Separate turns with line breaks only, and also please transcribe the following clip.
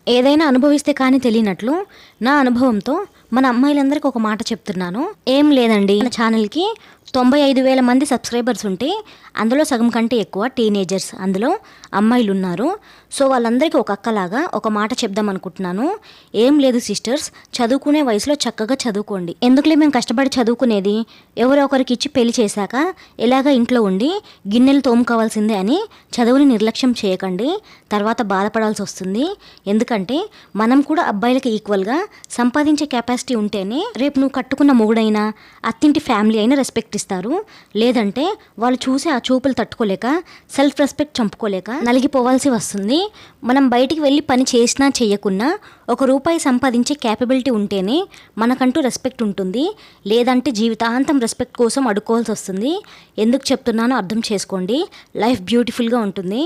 ఏదైనా అనుభవిస్తే కానీ తెలియనట్లు నా అనుభవంతో మన అమ్మాయిలందరికీ ఒక మాట చెప్తున్నాను. ఏం లేదండి, మన ఛానల్కి 95,000 మంది సబ్స్క్రైబర్స్ ఉంటే అందులో సగం కంటే ఎక్కువ టీనేజర్స్, అందులో అమ్మాయిలు ఉన్నారు. సో వాళ్ళందరికీ ఒక అక్కలాగా ఒక మాట చెప్దాం అనుకుంటున్నాను. ఏం లేదు సిస్టర్స్, చదువుకునే వయసులో చక్కగా చదువుకోండి. ఎందుకులే మేము కష్టపడి చదువుకునేది, ఎవరో ఒకరికి ఇచ్చి పెళ్లి చేశాక ఎలాగ ఇంట్లో ఉండి గిన్నెలు తోముకోవాల్సిందే అని చదువుని నిర్లక్ష్యం చేయకండి. తర్వాత బాధపడాల్సి వస్తుంది. ఎందుకంటే మనం కూడా అబ్బాయిలకి ఈక్వల్గా సంపాదించే కెపాసిటీ ఉంటేనే రేపు నువ్వు కట్టుకున్న మొగుడైనా అత్తింటి ఫ్యామిలీ అయినా రెస్పెక్ట్ ఇస్తారు. లేదంటే వాళ్ళు చూసి ఆ చూపులు తట్టుకోలేక సెల్ఫ్ రెస్పెక్ట్ చంపుకోలేక నలిగిపోవాల్సి వస్తుంది. మనం బయటికి వెళ్ళి పని చేసినా చెయ్యకున్నా ₹1 సంపాదించే క్యాపబిలిటీ ఉంటేనే మనకంటూ రెస్పెక్ట్ ఉంటుంది. లేదంటే జీవితాంతం రెస్పెక్ట్ కోసం అడుక్కోవాల్సి వస్తుంది. ఎందుకు చెప్తున్నానో అర్థం చేసుకోండి. లైఫ్ బ్యూటిఫుల్గా ఉంటుంది.